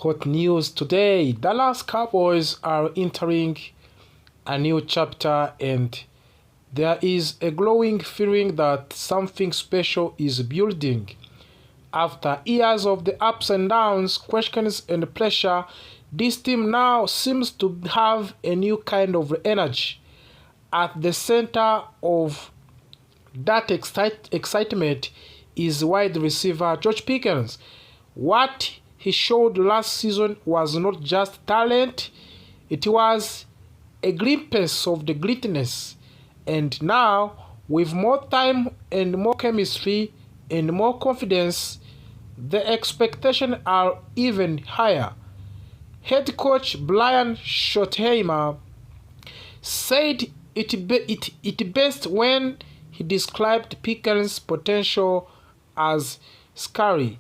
Hot news today. Dallas Cowboys are entering a new chapter and there is a glowing feeling that something special is building. After years of the ups and downs, questions and pressure, this team now seems to have a new kind of energy. At the center of that excitement is wide receiver George Pickens. What he showed last season was not just talent, it was a glimpse of the greatness. And now, with more time and more chemistry and more confidence, the expectations are even higher. Head coach Brian Schottenheimer said it best when he described Pickens' potential as scary.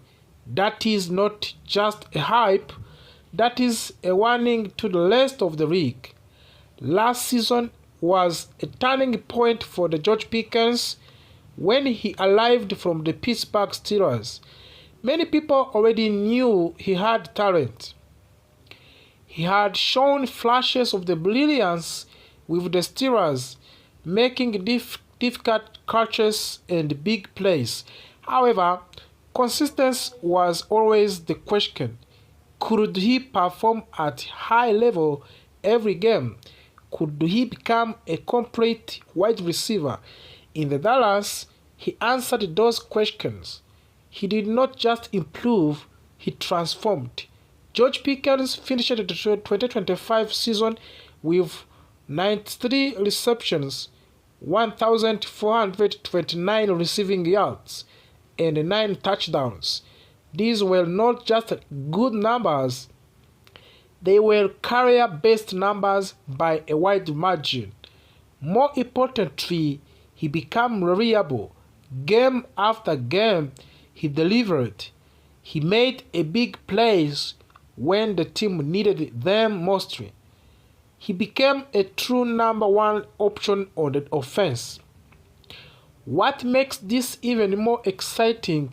That is not just a hype, that is a warning to the rest of the league. Last season was a turning point for the George Pickens when he arrived from the Pittsburgh Steelers. Many people already knew he had talent. He had shown flashes of the brilliance with the Steelers, making difficult catches and big plays. However, consistency was always the question. Could he perform at high level every game? Could he become a complete wide receiver? In the Dallas, he answered those questions. He did not just improve, he transformed. George Pickens finished the 2025 season with 93 receptions, 1,429 receiving yards, and 9 touchdowns. These were not just good numbers, they were career-best numbers by a wide margin. More importantly, he became reliable. Game after game, he delivered. He made a big plays when the team needed them most. He became a true number one option on the offense. What makes this even more exciting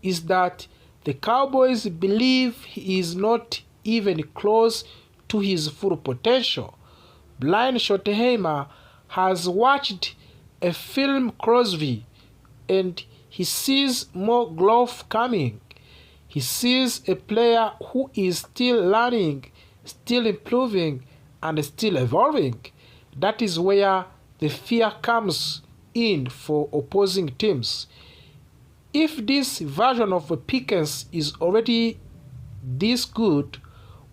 is that the Cowboys believe he is not even close to his full potential. Brian Schottenheimer has watched a film Crosy and he sees more growth coming. He sees a player who is still learning, still improving, and still evolving. That is where the fear comes in for opposing teams. If this version of Pickens is already this good,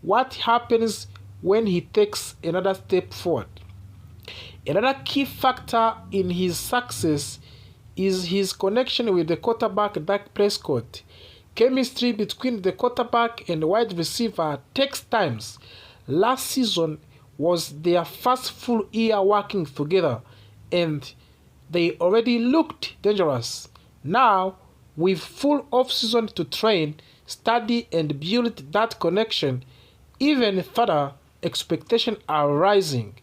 what happens when he takes another step forward? Another key factor in his success is his connection with the quarterback Dak Prescott. Chemistry between the quarterback and wide receiver takes time. Last season was their first full year working together and they already looked dangerous. Now, with full off-season to train, study and build that connection even further, expectations are rising.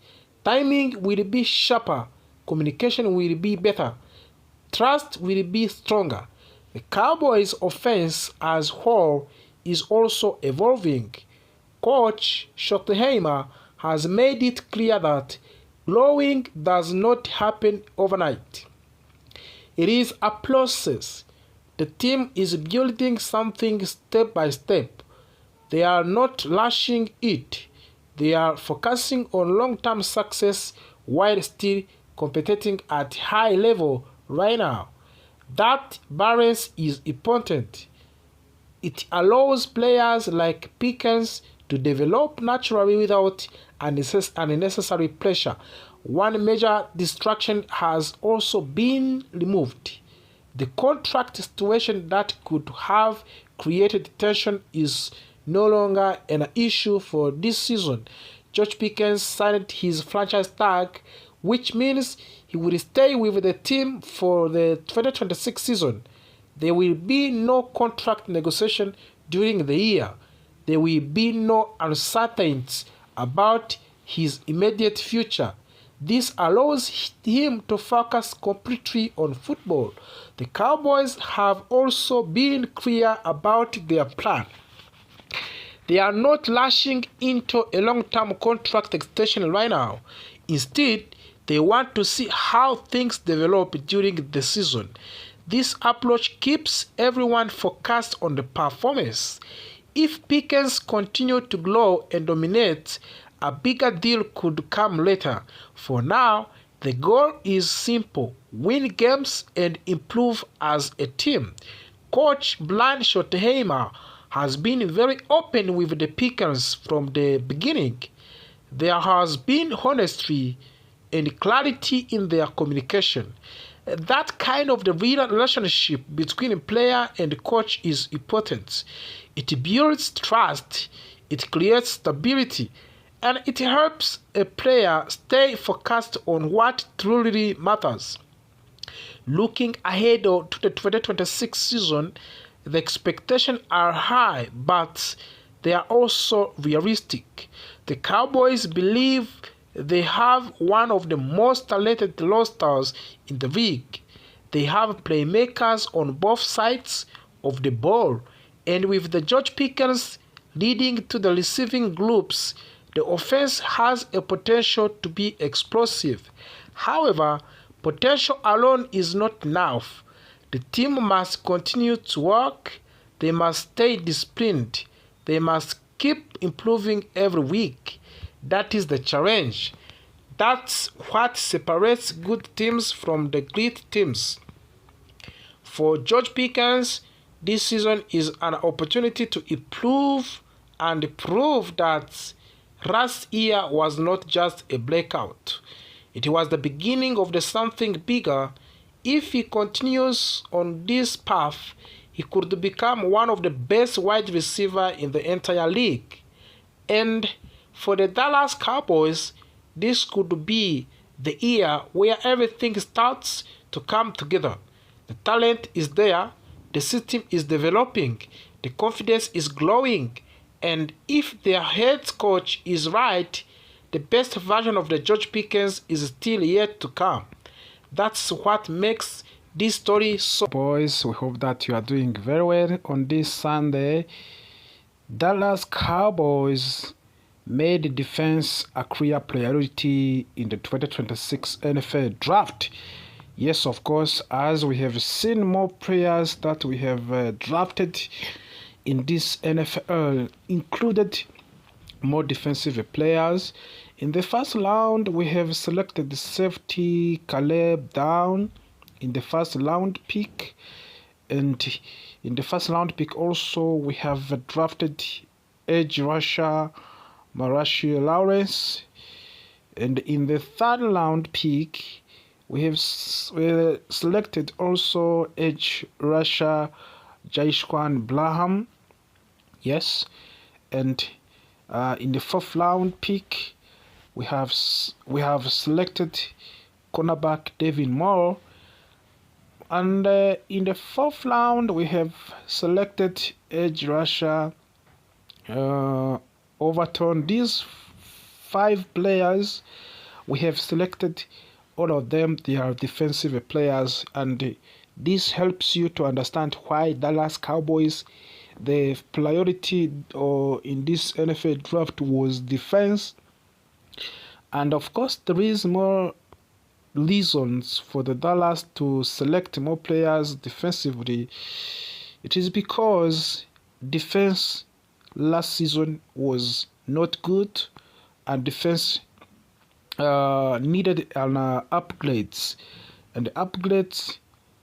Timing will be sharper, communication will be better, trust will be stronger. The Cowboys' offense as whole is also evolving. Coach Schottenheimer has made it clear that growing does not happen overnight. It is a process. The team is building something step by step. They are not rushing it. They are focusing on long-term success while still competing at high level right now. That balance is important. It allows players like Pickens to develop naturally without unnecessary pressure. One major distraction has also been removed. The contract situation that could have created tension is no longer an issue for this season. George Pickens signed his franchise tag, which means he will stay with the team for the 2026 season. There will be no contract negotiation during the year. There will be no uncertainty about his immediate future. This allows him to focus completely on football. The Cowboys have also been clear about their plan. They are not lashing into a long-term contract extension right now. Instead, they want to see how things develop during the season. This approach keeps everyone focused on the performance. If Pickens continue to grow and dominate, a bigger deal could come later. For now, the goal is simple: win games and improve as a team. Coach Brian Schottenheimer has been very open with the Pickens from the beginning. There has been honesty and clarity in their communication. That kind of the real relationship between player and coach is important. It builds trust, it creates stability, and it helps a player stay focused on what truly matters. Looking ahead to the 2026 season, the expectations are high, but they are also realistic. The Cowboys believe they have one of the most talented rosters in the league. They have playmakers on both sides of the ball, and with the George Pickens leading to the receiving groups, the offense has a potential to be explosive. However, potential alone is not enough. The team must continue to work, they must stay disciplined, they must keep improving every week. That is the challenge. That's what separates good teams from the great teams. For George Pickens, this season is an opportunity to improve and prove that last year was not just a breakout. It was the beginning of the something bigger. If he continues on this path, he could become one of the best wide receivers in the entire league. And for the Dallas Cowboys, this could be the year where everything starts to come together. The talent is there, the system is developing, the confidence is growing, and if their head coach is right, the best version of the George Pickens is still yet to come. That's what makes this story so. Boys, we hope that you are doing very well on this Sunday. Dallas Cowboys made defense a clear priority in the 2026 NFL draft. Yes, of course, as we have seen more players that we have drafted in this NFL included more defensive players. In the first round, we have selected the safety Caleb Down in the first round pick. And in the first round pick also, we have drafted edge rusher Marashi Lawrence. And in the third round pick, we have selected also edge rusher Jaishwan Blaham. Yes. And in the fourth round pick, we have selected cornerback Devin Moore. And in the fourth round, we have selected edge rusher Overton. These 5 players, we have selected all of them. They are defensive players, and this helps you to understand why Dallas Cowboys, the priority in this NFL draft was defense. And of course, there is more reasons for the Dallas to select more players defensively. It is because defense last season was not good, and defense needed an upgrades, and the upgrades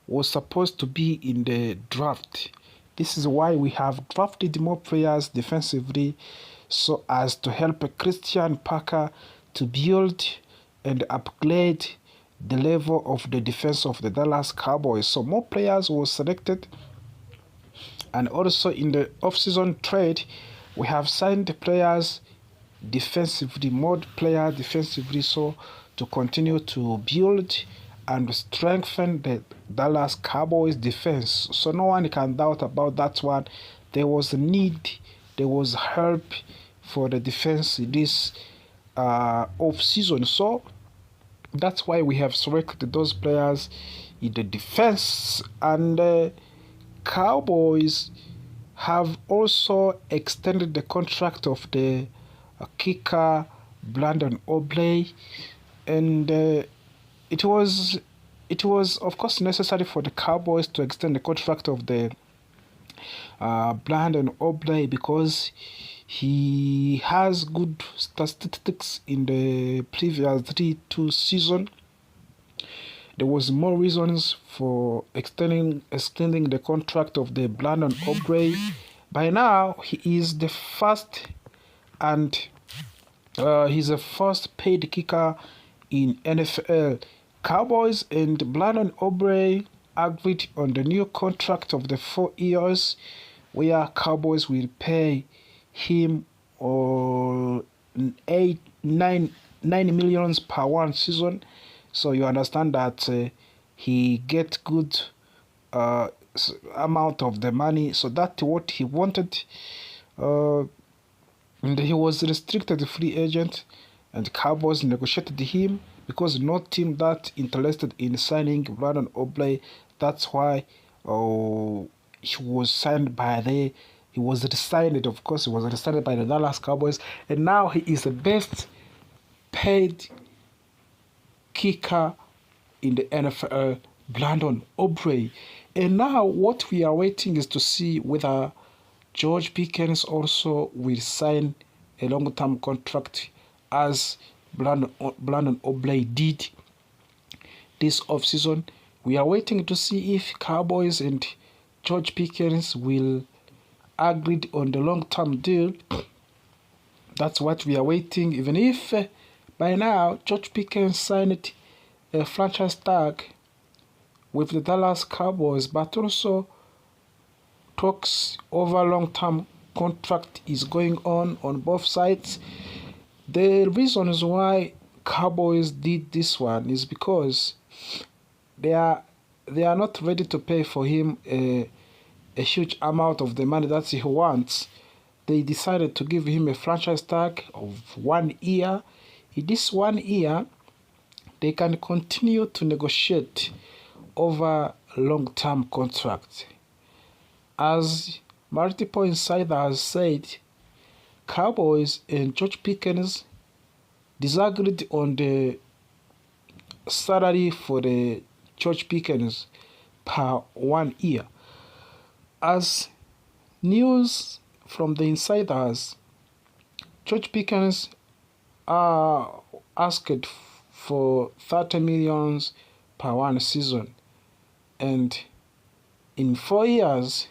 was supposed to be in the draft. This is why we have drafted more players defensively, so as to help Christian Parker to build and upgrade the level of the defense of the Dallas Cowboys. So more players were selected, and also in the off-season trade, we have signed players defensively, more players defensively, so to continue to build and strengthen the Dallas Cowboys defense. So no one can doubt about that one. There was a need, there was help for the defense in this off-season. So that's why we have selected those players in the defense. And Cowboys have also extended the contract of the kicker Brandon Obley, and it was of course necessary for the Cowboys to extend the contract of the Brandon Obley because he has good statistics in the previous 3-2 season. There was more reasons for extending the contract of the Brandon Obley. By now, he is the first, and he's the first paid kicker in NFL. Cowboys and Brandon Obley agreed on the new contract of the 4 years, where Cowboys will pay him 9 million per one season. So you understand that he gets good amount of the money. So that's what he wanted. And he was restricted free agent, and Cowboys negotiated him because no team that interested in signing Brandon Obley. That's why he was signed by the. He was resigned, of course. He was resigned by the Dallas Cowboys, and now he is the best paid kicker in the NFL, Brandon Obley. And now what we are waiting is to see whether George Pickens also will sign a long-term contract as Brandon Obley did this offseason. We are waiting to see if Cowboys and George Pickens will agree on the long-term deal. That's what we are waiting. Even if by now George Pickens signed a franchise tag with the Dallas Cowboys, but also talks over long-term contract is going on both sides. The reasons why Cowboys did this one is because they are not ready to pay for him a huge amount of the money that he wants. They decided to give him a franchise tag of 1 year. In this 1 year, they can continue to negotiate over long-term contract. As multiple insiders said, Cowboys and George Pickens disagreed on the salary for the George Pickens per 1 year. As news from the insiders, George Pickens asked for 30 million per one season, and in 4 years,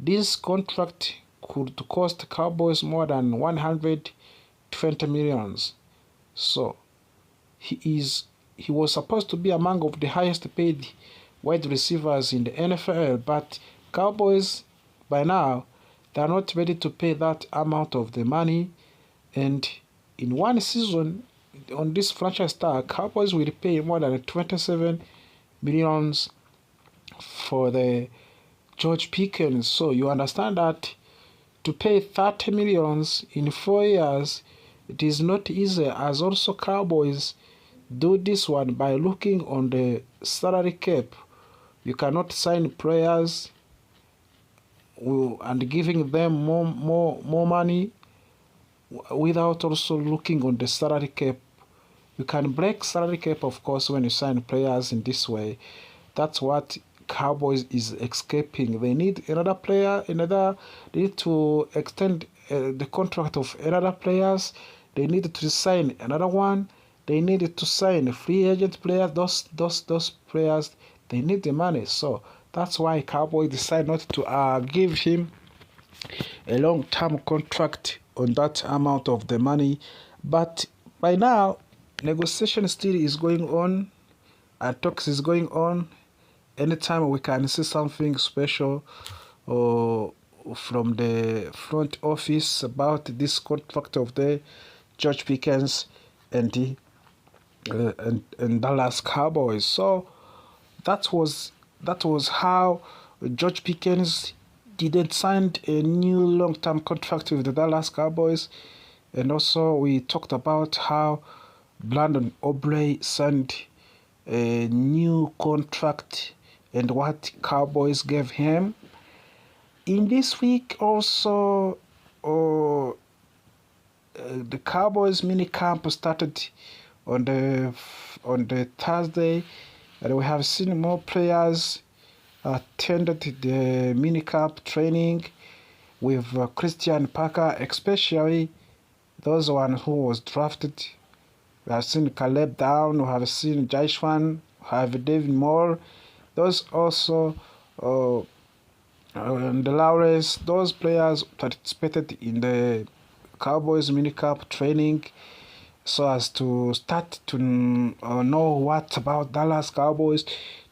this contract could cost Cowboys more than 120 million. So he was supposed to be among of the highest paid wide receivers in the NFL, but Cowboys by now they are not ready to pay that amount of the money, and in one season on this franchise tag, Cowboys will pay more than 27 million for the George Pickens. So you understand that to pay 30 million in 4 years, it is not easy, as also Cowboys do this one by looking on the salary cap. You cannot sign players and giving them more money without also looking on the salary cap. You can break salary cap, of course, when you sign players in this way. That's what Cowboys is escaping. They need another player, they need to extend the contract of another players. They need to sign another one. They need to sign free agent players. Those players, they need the money. So that's why Cowboys decide not to give him a long-term contract on that amount of the money. But by now, negotiation still is going on, and talks is going on. Anytime we can see something special from the front office about this contract of the George Pickens and the and Dallas Cowboys. So that was how George Pickens didn't sign a new long-term contract with the Dallas Cowboys. And also we talked about how Brandon Obley signed a new contract and what Cowboys gave him. In this week also, the Cowboys mini camp started on the Thursday, and we have seen more players attended the mini camp training with Christian Parker, especially those one who was drafted. We have seen Caleb Down, we have seen Jaishwan, we have David Moore. Those also the Lawrence, those players participated in the Cowboys minicamp training so as to start to know what about Dallas Cowboys,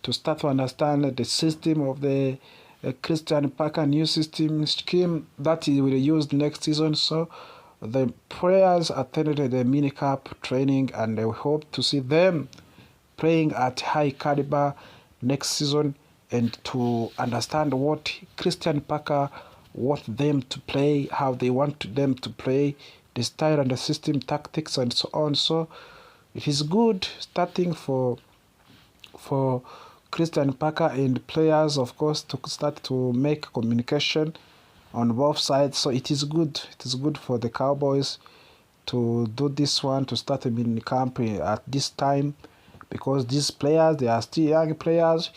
to start to understand the system of the Christian Parker new system scheme that he will use next season. So the players attended the minicamp training, and we hope to see them playing at high caliber next season, and to understand what Christian Parker wants them to play, how they want them to play, the style and the system, tactics, and so on. So it is good starting for Christian Parker and players, of course, to start to make communication on both sides. So it is good. It is good for the Cowboys to do this one, to start a mini camp at this time, because these players, they are still young players.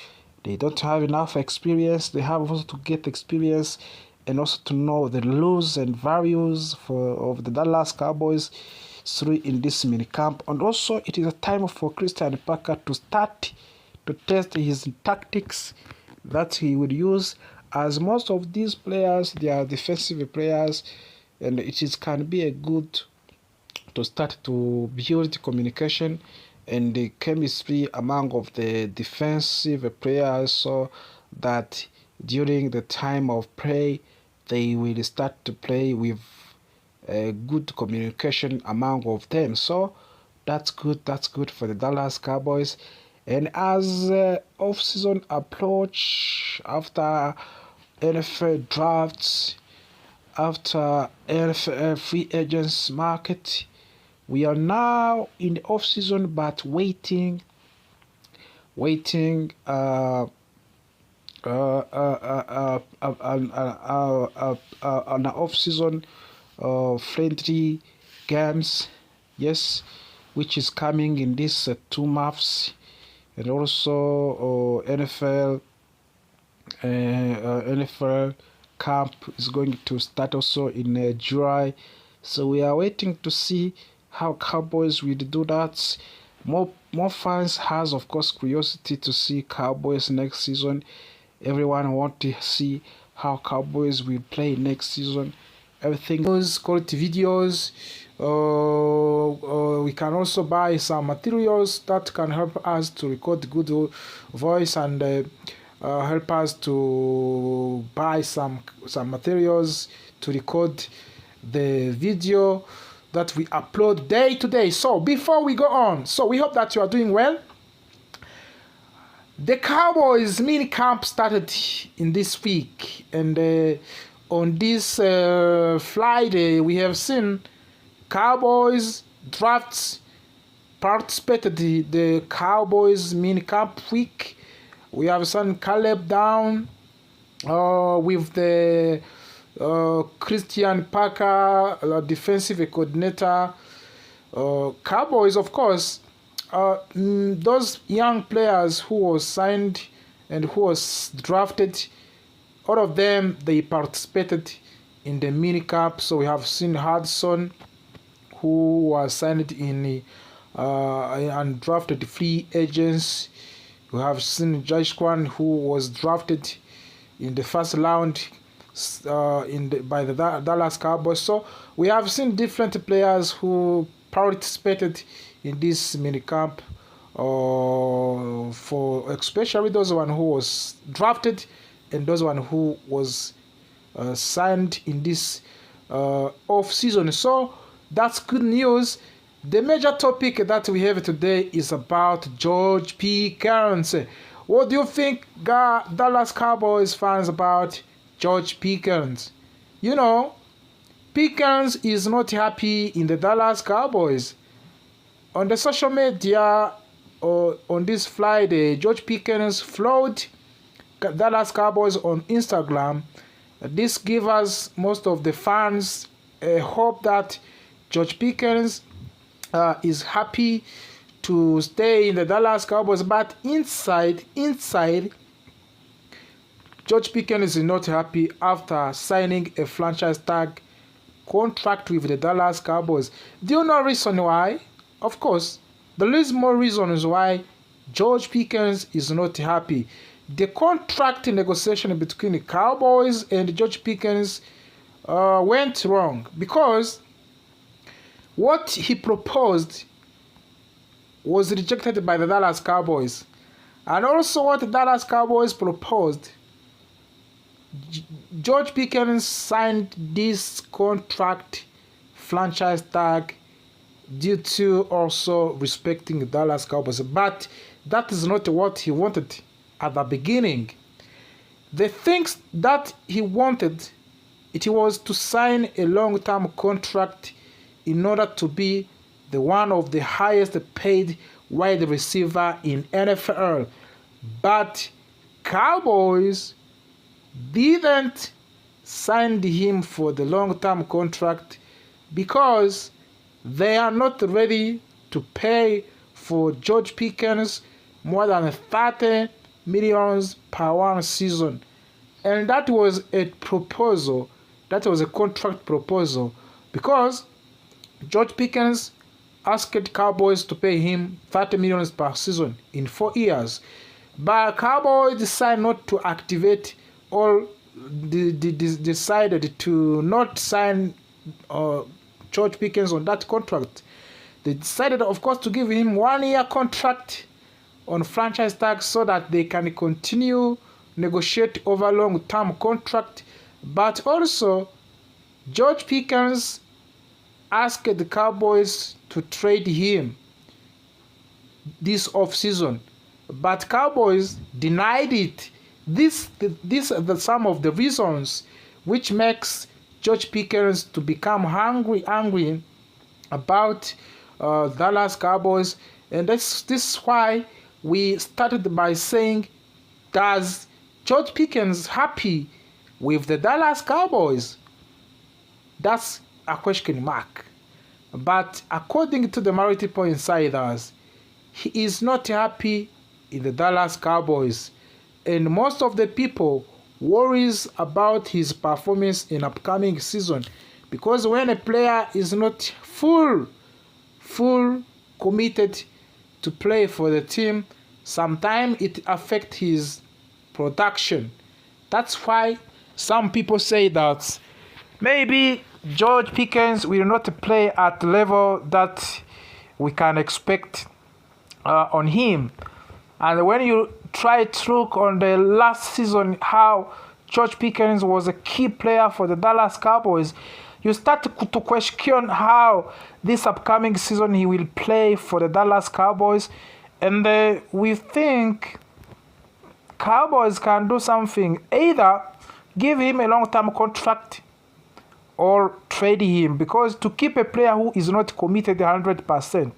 They don't have enough experience. They have also to get experience and also to know the rules and values of the Dallas Cowboys through in this mini camp. And also it is a time for Christian Parker to start to test his tactics that he would use, as most of these players, they are defensive players, and can be a good to start to build communication and the chemistry among of the defensive players, so that during the time of play they will start to play with good communication among of them. So that's good for the Dallas Cowboys. And as off-season approach, after NFL drafts, after NFL free agents market, we are now in the off season, but waiting on the off season friendly games, yes, which is coming in these 2 months, and also NFL camp is going to start also in July. So we are waiting to see how Cowboys will do that. More fans has, of course, curiosity to see Cowboys next season. Everyone want to see how Cowboys will play next season. Everything those quality videos. We can also buy some materials that can help us to record good voice, and help us to buy some materials to record the video that we upload day to day. So before we go on, so we hope that you are doing well. The Cowboys mini camp started in this week, and on this Friday we have seen Cowboys drafts participated the Cowboys mini camp week. We have seen Caleb Down with the Christian Parker, defensive coordinator. Cowboys, of course, those young players who was signed and who was drafted, all of them, they participated in the mini camp. So we have seen Hudson, who was signed in undrafted free agents. We have seen Jaishwan, who was drafted in the first round by the Dallas Cowboys. So we have seen different players who participated in this mini camp, for especially those one who was drafted and those one who was signed in this off season. So that's good news. The major topic that we have today is about George Pickens. What do you think, Dallas Cowboys fans, about George Pickens? You know, Pickens is not happy in the Dallas Cowboys. On the social media, on this Friday, George Pickens followed Dallas Cowboys on Instagram This gives us, most of the fans, a hope that George Pickens is happy to stay in the Dallas Cowboys, but inside, George Pickens is not happy after signing a franchise tag contract with the Dallas Cowboys. Do you know the reason why? Of course, there is more reasons why George Pickens is not happy. The contract negotiation between the Cowboys and George Pickens went wrong, because what he proposed was rejected by the Dallas Cowboys. And also what the Dallas Cowboys proposed, George Pickens signed this contract franchise tag due to also respecting the Dallas Cowboys. But that is not what he wanted at the beginning. The things that he wanted, it was to sign a long-term contract in order to be the one of the highest paid wide receiver in NFL. But Cowboys didn't sign him for the long-term contract because they are not ready to pay for George Pickens more than $30 million per one season. And that was a proposal, that was a contract proposal, because George Pickens asked Cowboys to pay him $30 million per season in 4 years. But Cowboys decided not to activate, or decided to not sign George Pickens on that contract. They decided, of course, to give him 1 year contract on franchise tag so that they can continue negotiate over long-term contract. But also, George Pickens asked the Cowboys to trade him this off-season, but Cowboys denied it. These are some of the reasons which makes George Pickens to become angry about Dallas Cowboys. And this is why we started by saying, does George Pickens happy with the Dallas Cowboys? That's a question mark. But according to the multiple insiders, he is not happy in the Dallas Cowboys. And most of the people worries about his performance in upcoming season, because when a player is not full committed to play for the team, sometimes it affects his production. That's why some people say that maybe George Pickens will not play at the level that we can expect on him. And when you try to look on the last season how George Pickens was a key player for the Dallas Cowboys, you start to question how this upcoming season he will play for the Dallas Cowboys. And we think Cowboys can do something, either give him a long-term contract or trade him, because to keep a player who is not committed 100%,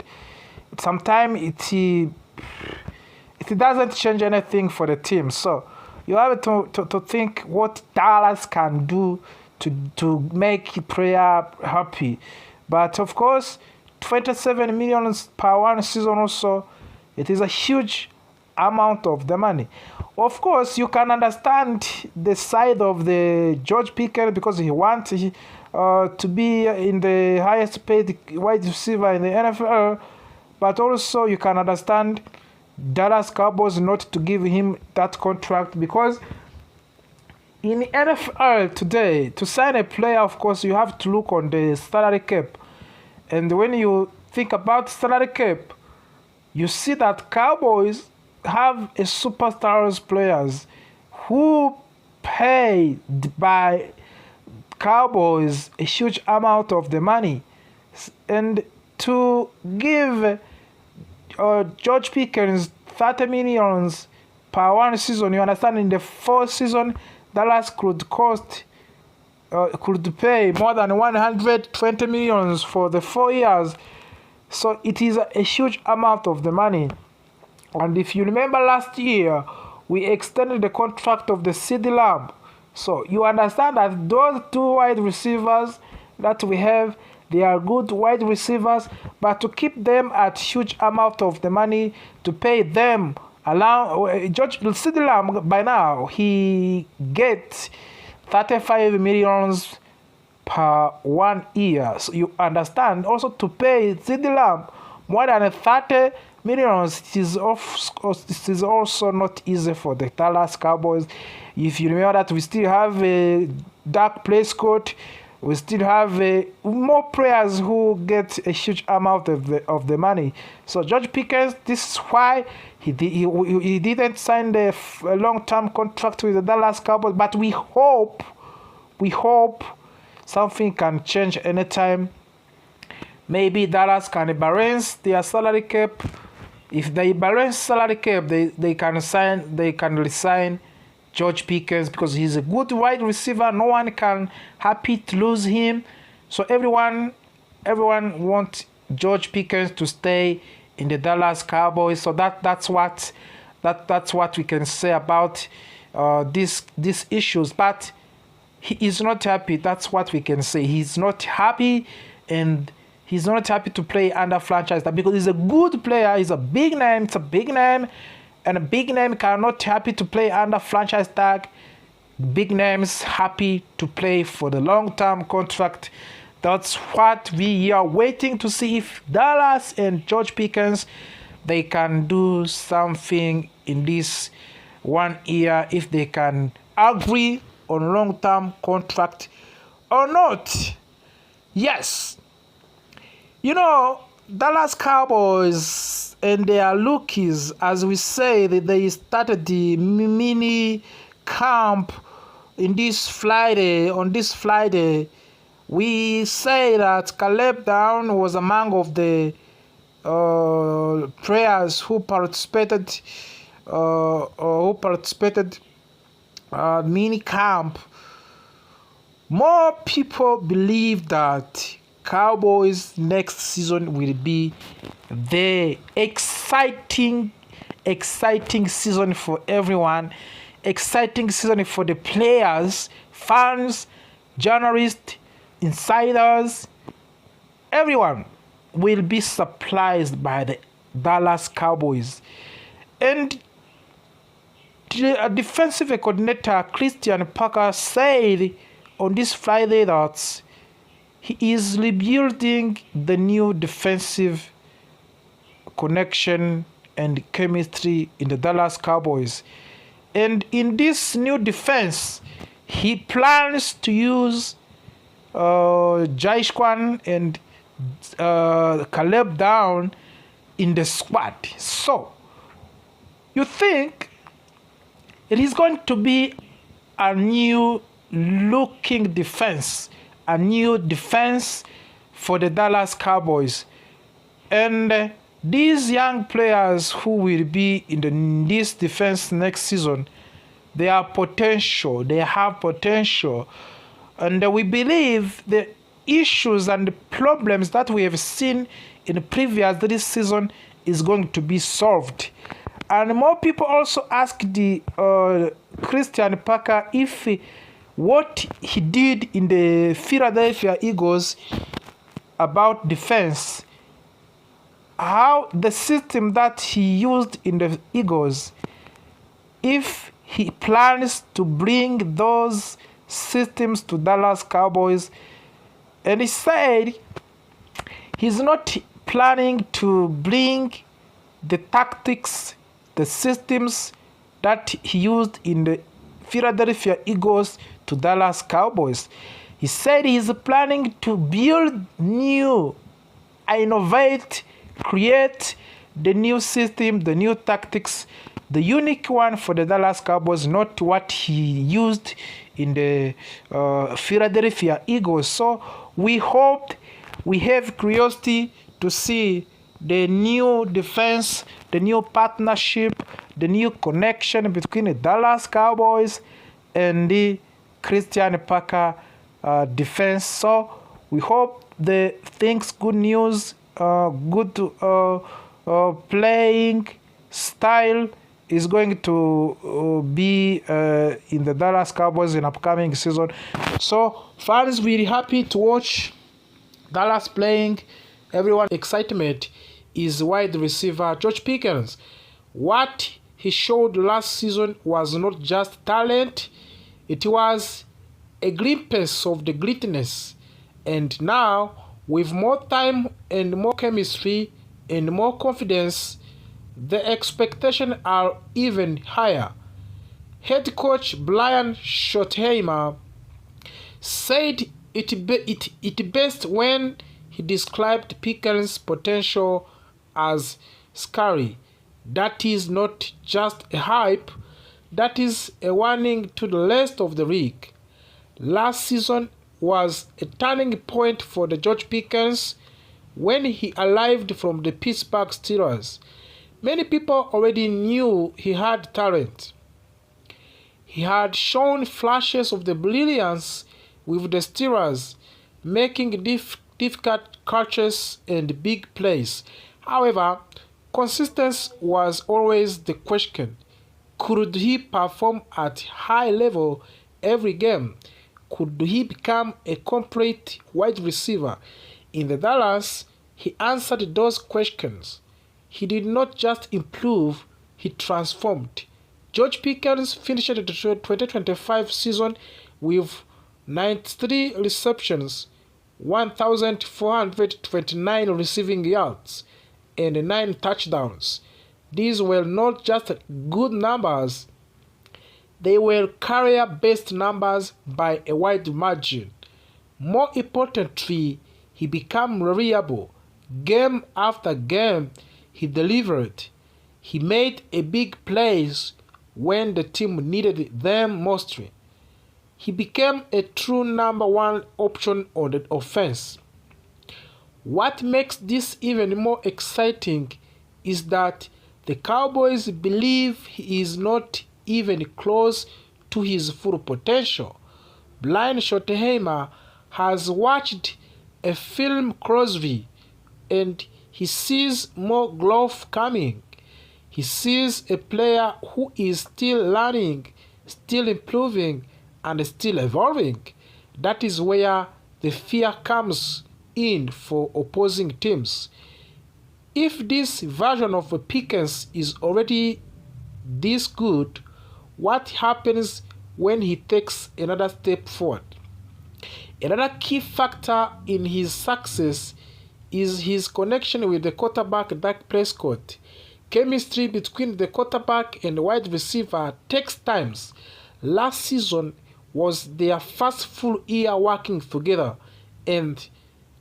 sometimes it doesn't change anything for the team. So you have to think what Dallas can do to make a player happy. But of course, $27 million per one season also, it is a huge amount of the money. Of course, you can understand the side of the George Pickens, because he wants to be in the highest paid wide receiver in the NFL. But also you can understand Dallas Cowboys not to give him that contract, because in NFL today, to sign a player, of course, you have to look on the salary cap. And when you think about salary cap, you see that Cowboys have a superstars players who paid by Cowboys a huge amount of the money. And to give George Pickens $30 million per one season, you understand, in the fourth season, Dallas could pay more than $120 million for the 4 years. So it is a huge amount of the money. And if you remember last year, we extended the contract of the CeeDee Lamb. So you understand that those two wide receivers that we have, they are good wide receivers, but to keep them at huge amount of the money to pay them, allow George Sidlam by now he gets 35 millions per 1 year. So you understand also to pay Sidlam more than 30 millions. It is also not easy for the Dallas Cowboys. If you remember that we still have a Dak Prescott, we still have more players who get a huge amount of the money. So George Pickens, this is why he didn't sign a long-term contract with the Dallas Cowboys. But we hope something can change anytime. Maybe Dallas can balance their salary cap. If they balance salary cap, they can resign George Pickens because he's a good wide receiver. No one can happy to lose him. So everyone wants George Pickens to stay in the Dallas Cowboys. So that's what we can say about these issues. But he is not happy. That's what we can say. He's not happy, and he's not happy to play under franchise tag because he's a good player. He's a big name. It's a big name. And a big name cannot happy to play under franchise tag. Big names happy to play for the long-term contract. That's what we are waiting to see if Dallas and George Pickens, they can do something in this 1 year, if they can agree on long-term contract or not. Yes. You know, Dallas Cowboys and their rookies, as we say, they started the mini camp on this Friday. We say that Caleb Down was among of the players who participated mini camp. More people believe that Cowboys next season will be the exciting season for everyone, exciting season for the players, fans, journalists, insiders. Everyone will be surprised by the Dallas Cowboys. And the defensive coordinator Christian Parker said on this Friday that he is rebuilding the new defensive connection and chemistry in the Dallas Cowboys. And in this new defense, he plans to use Jaishkwan and Caleb Down in the squad. So, you think it is going to be a new looking defense, a new defense for the Dallas Cowboys. And these young players who will be in this defense next season, they have potential. And we believe the issues and the problems that we have seen in the previous this season is going to be solved. And more people also ask the Christian Parker if what he did in the Philadelphia Eagles about defense, how the system that he used in the Eagles, if he plans to bring those systems to Dallas Cowboys. And he said he's not planning to bring the tactics, the systems that he used in the Philadelphia Eagles to Dallas Cowboys. He said he's planning to build new, innovate, create the new system, the new tactics, the unique one for the Dallas Cowboys, not what he used in the Philadelphia Eagles. So we hope, we have curiosity to see the new defense, the new partnership, the new connection between the Dallas Cowboys and the Christian Parker defense. So we hope the things, good news, good playing style is going to be in the Dallas Cowboys in upcoming season. So fans will be happy to watch Dallas playing. Everyone's excitement is wide receiver George Pickens. What he showed last season was not just talent, it was a glimpse of the greatness. And now, with more time and more chemistry and more confidence, the expectations are even higher. Head coach Brian Schottenheimer said it best when he described Pickens' potential as scary. That is not just a hype, that is a warning to the rest of the league. Last season was a turning point for the George Pickens when he arrived from the Pittsburgh Steelers. Many people already knew he had talent. He had shown flashes of the brilliance with the Steelers, making difficult catches and big plays. However, consistency was always the question. Could he perform at high level every game? Could he become a complete wide receiver? In the Dallas, he answered those questions. He did not just improve, he transformed. George Pickens finished the 2025 season with 93 receptions, 1,429 receiving yards, and 9 touchdowns. These were not just good numbers, they were career-best numbers by a wide margin. More importantly, he became reliable. Game after game, he delivered. He made a big plays when the team needed them most. He became a true number one option on the offense. What makes this even more exciting is that the Cowboys believe he is not even close to his full potential. Brian Schottenheimer has watched a film Crosy and he sees more growth coming. He sees a player who is still learning, still improving, and still evolving. That is where the fear comes in for opposing teams. If this version of Pickens is already this good, what happens when he takes another step forward? Another key factor in his success is his connection with the quarterback Dak Prescott. Chemistry between the quarterback and the wide receiver takes time. Last season was their first full year working together and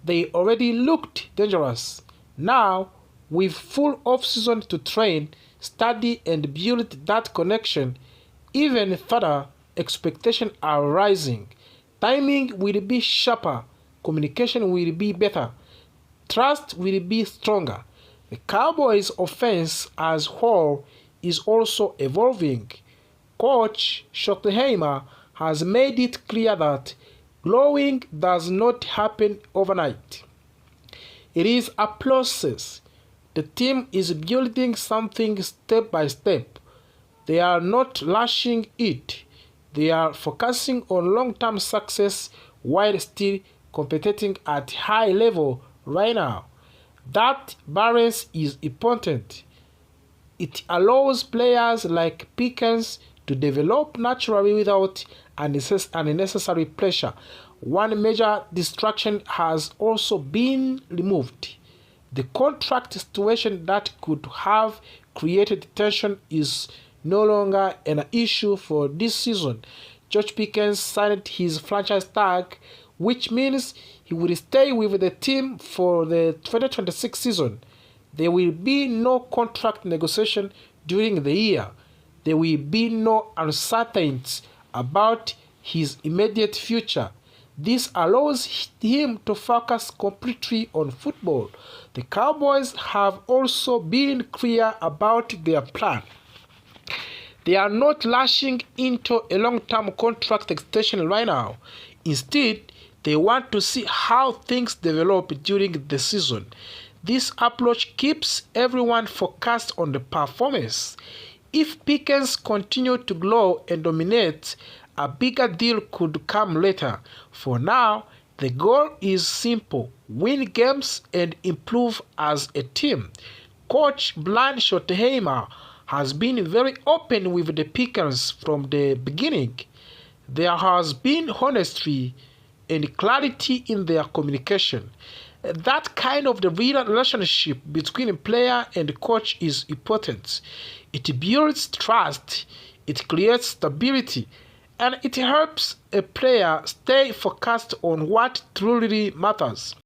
they already looked dangerous. Now, with full off-season to train, study and build that connection, even further, expectations are rising. Timing will be sharper, communication will be better, trust will be stronger. The Cowboys' offense as whole is also evolving. Coach Schottenheimer has made it clear that growing does not happen overnight. It is a process. The team is building something step by step. They are not rushing it. They are focusing on long-term success while still competing at high level right now. That balance is important. It allows players like Pickens to develop naturally without unnecessary pressure. One major distraction has also been removed. The contract situation that could have created tension is no longer an issue for this season. George Pickens signed his franchise tag, which means he will stay with the team for the 2026 season. There will be no contract negotiation during the year. There will be no uncertainty about his immediate future. This allows him to focus completely on football. The Cowboys have also been clear about their plan. They are not rushing into a long-term contract extension right now. Instead, they want to see how things develop during the season. This approach keeps everyone focused on the performance. If Pickens continued to grow and dominate, a bigger deal could come later. For now, the goal is simple: win games and improve as a team. Coach Brian Schottenheimer has been very open with the Pickens from the beginning. There has been honesty and clarity in their communication. That kind of the real relationship between player and coach is important. It builds trust, it creates stability, and it helps a player stay focused on what truly matters.